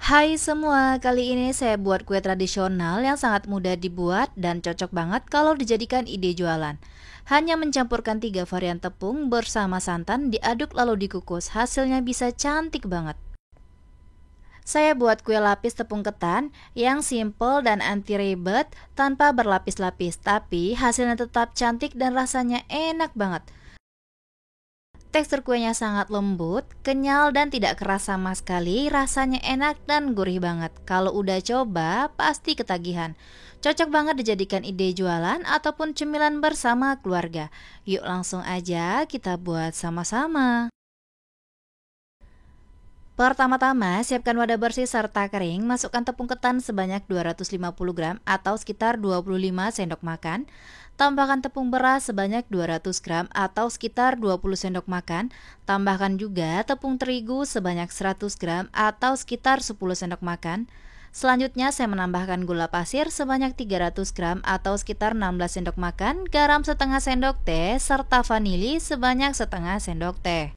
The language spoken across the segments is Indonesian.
Hai semua, kali ini saya buat kue tradisional yang sangat mudah dibuat dan cocok banget kalau dijadikan ide jualan. Hanya mencampurkan 3 varian tepung bersama santan diaduk lalu dikukus, hasilnya bisa cantik banget. Saya buat kue lapis tepung ketan yang simple dan anti ribet tanpa berlapis-lapis, tapi hasilnya tetap cantik dan rasanya enak banget. Tekstur kuenya sangat lembut, kenyal dan tidak keras sama sekali, rasanya enak dan gurih banget. Kalau udah coba, pasti ketagihan. Cocok banget dijadikan ide jualan ataupun cemilan bersama keluarga. Yuk langsung aja kita buat sama-sama. Pertama-tama, siapkan wadah bersih serta kering, masukkan tepung ketan sebanyak 250 gram atau sekitar 25 sendok makan. Tambahkan tepung beras sebanyak 200 gram atau sekitar 20 sendok makan. Tambahkan juga tepung terigu sebanyak 100 gram atau sekitar 10 sendok makan. Selanjutnya saya menambahkan gula pasir sebanyak 300 gram atau sekitar 16 sendok makan, garam setengah sendok teh, serta vanili sebanyak setengah sendok teh.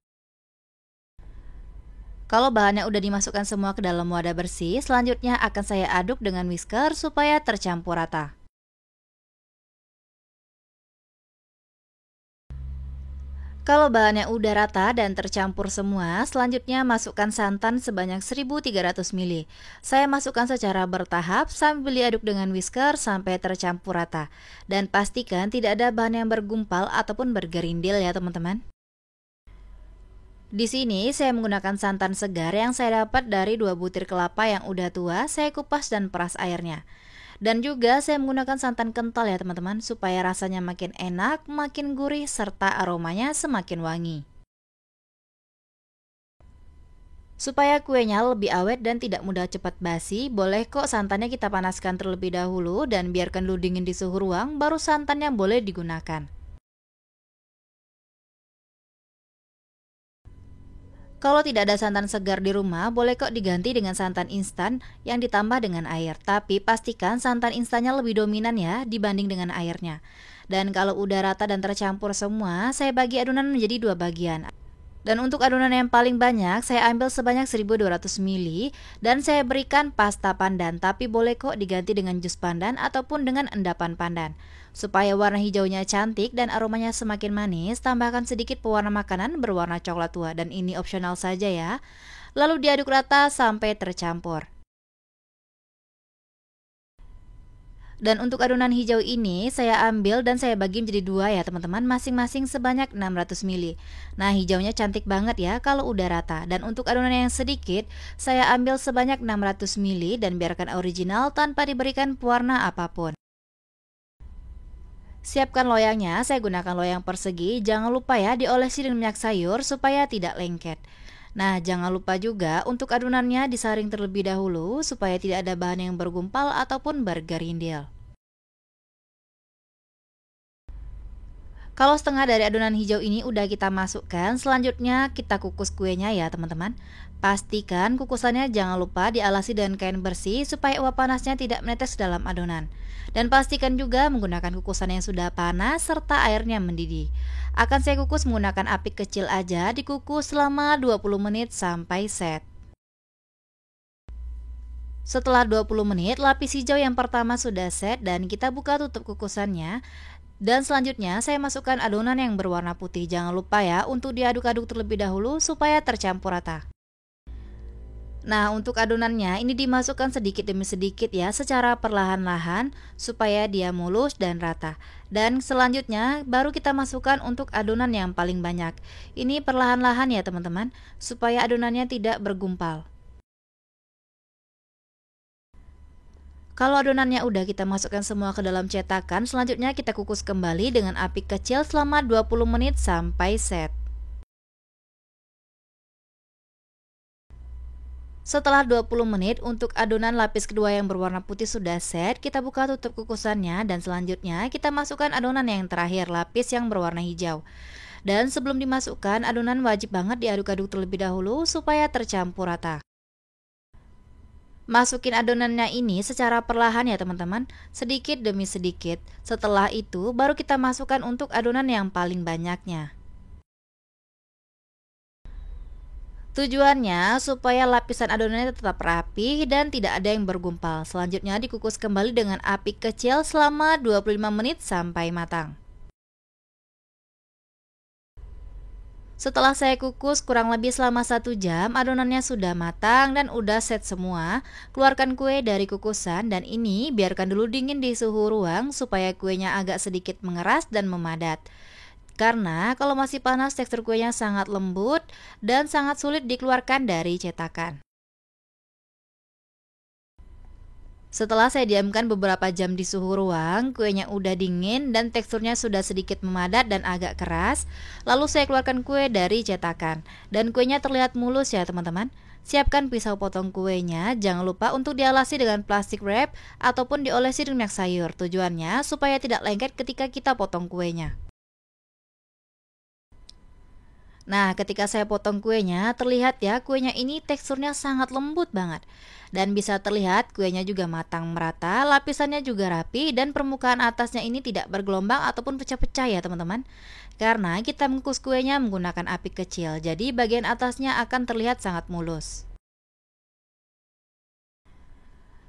Kalau bahannya udah dimasukkan semua ke dalam wadah bersih, selanjutnya akan saya aduk dengan whisker supaya tercampur rata. Kalau bahannya udah rata dan tercampur semua, selanjutnya masukkan santan sebanyak 1300 ml. Saya masukkan secara bertahap sambil diaduk dengan whisker sampai tercampur rata. Dan pastikan tidak ada bahan yang bergumpal ataupun bergerindil ya teman-teman. Di sini saya menggunakan santan segar yang saya dapat dari 2 butir kelapa yang udah tua, saya kupas dan peras airnya. Dan juga saya menggunakan santan kental ya teman-teman, supaya rasanya makin enak, makin gurih, serta aromanya semakin wangi. Supaya kuenya lebih awet dan tidak mudah cepat basi, boleh kok santannya kita panaskan terlebih dahulu dan biarkan dulu dingin di suhu ruang, baru santannya boleh digunakan. Kalau tidak ada santan segar di rumah, boleh kok diganti dengan santan instan yang ditambah dengan air. Tapi pastikan santan instannya lebih dominan ya dibanding dengan airnya. Dan kalau udah rata dan tercampur semua, saya bagi adonan menjadi 2 bagian. Dan untuk adonan yang paling banyak, saya ambil sebanyak 1200 ml dan saya berikan pasta pandan, tapi boleh kok diganti dengan jus pandan ataupun dengan endapan pandan. Supaya warna hijaunya cantik dan aromanya semakin manis, tambahkan sedikit pewarna makanan berwarna coklat tua dan ini opsional saja ya. Lalu diaduk rata sampai tercampur. Dan untuk adonan hijau ini saya ambil dan saya bagi menjadi 2 ya teman-teman, masing-masing sebanyak 600 ml. Nah hijaunya cantik banget ya kalau udah rata. Dan untuk adonan yang sedikit saya ambil sebanyak 600 ml dan biarkan original tanpa diberikan pewarna apapun. Siapkan loyangnya, saya gunakan loyang persegi, jangan lupa ya diolesi dengan minyak sayur supaya tidak lengket. Nah jangan lupa juga untuk adonannya disaring terlebih dahulu supaya tidak ada bahan yang bergumpal ataupun bergerindil. Kalau setengah dari adonan hijau ini udah kita masukkan, selanjutnya kita kukus kuenya ya teman-teman. Pastikan kukusannya jangan lupa dialasi dengan kain bersih supaya uap panasnya tidak menetes dalam adonan. Dan pastikan juga menggunakan kukusan yang sudah panas serta airnya mendidih. Akan saya kukus menggunakan api kecil aja, dikukus selama 20 menit sampai set. Setelah 20 menit, lapis hijau yang pertama sudah set dan kita buka tutup kukusannya. Dan selanjutnya saya masukkan adonan yang berwarna putih. Jangan lupa ya untuk diaduk-aduk terlebih dahulu supaya tercampur rata. Nah untuk adonannya ini dimasukkan sedikit demi sedikit ya secara perlahan-lahan supaya dia mulus dan rata. Dan selanjutnya baru kita masukkan untuk adonan yang paling banyak. Ini perlahan-lahan ya teman-teman supaya adonannya tidak bergumpal. Kalau adonannya udah kita masukkan semua ke dalam cetakan, selanjutnya kita kukus kembali dengan api kecil selama 20 menit sampai set. Setelah 20 menit untuk adonan lapis kedua yang berwarna putih sudah set, kita buka tutup kukusannya dan selanjutnya kita masukkan adonan yang terakhir, lapis yang berwarna hijau. Dan sebelum dimasukkan, adonan wajib banget diaduk-aduk terlebih dahulu supaya tercampur rata. Masukin adonannya ini secara perlahan ya teman-teman, sedikit demi sedikit. Setelah itu baru kita masukkan untuk adonan yang paling banyaknya. Tujuannya supaya lapisan adonannya tetap rapi dan tidak ada yang bergumpal. Selanjutnya dikukus kembali dengan api kecil selama 25 menit sampai matang. Setelah saya kukus kurang lebih selama 1 jam, adonannya sudah matang dan udah set semua. Keluarkan kue dari kukusan dan ini biarkan dulu dingin di suhu ruang supaya kuenya agak sedikit mengeras dan memadat. Karena kalau masih panas tekstur kuenya sangat lembut dan sangat sulit dikeluarkan dari cetakan. Setelah saya diamkan beberapa jam di suhu ruang, kuenya udah dingin dan teksturnya sudah sedikit memadat dan agak keras. Lalu saya keluarkan kue dari cetakan. Dan kuenya terlihat mulus ya teman-teman. Siapkan pisau potong kuenya, jangan lupa untuk dialasi dengan plastik wrap ataupun diolesi dengan minyak sayur. Tujuannya supaya tidak lengket ketika kita potong kuenya. Nah, ketika saya potong kuenya, terlihat ya kuenya ini teksturnya sangat lembut banget. Dan bisa terlihat kuenya juga matang merata, lapisannya juga rapi, dan permukaan atasnya ini tidak bergelombang ataupun pecah-pecah ya teman-teman. Karena kita mengukus kuenya menggunakan api kecil, jadi bagian atasnya akan terlihat sangat mulus.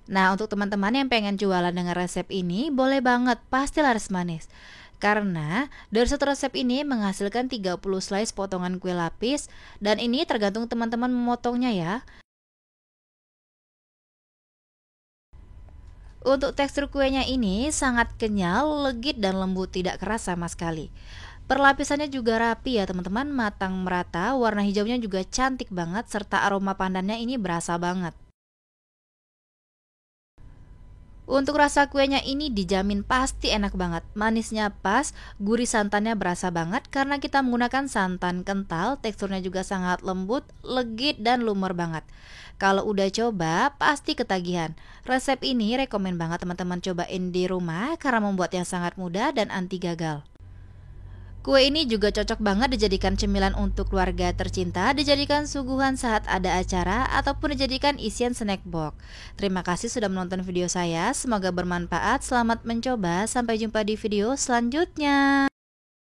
Nah, untuk teman-teman yang pengen jualan dengan resep ini, boleh banget, pasti laris manis. Karena dari satu resep ini menghasilkan 30 slice potongan kue lapis dan ini tergantung teman-teman memotongnya ya. Untuk tekstur kuenya ini sangat kenyal, legit dan lembut, tidak keras sama sekali. Perlapisannya juga rapi ya teman-teman, matang merata, warna hijaunya juga cantik banget serta aroma pandannya ini berasa banget. Untuk rasa kuenya ini dijamin pasti enak banget. Manisnya pas, gurih santannya berasa banget karena kita menggunakan santan kental, teksturnya juga sangat lembut, legit dan lumer banget. Kalau udah coba, pasti ketagihan. Resep ini rekomen banget teman-teman cobain di rumah karena membuatnya sangat mudah dan anti gagal. Kue ini juga cocok banget dijadikan cemilan untuk keluarga tercinta, dijadikan suguhan saat ada acara, ataupun dijadikan isian snack box. Terima kasih sudah menonton video saya, semoga bermanfaat, selamat mencoba, sampai jumpa di video selanjutnya.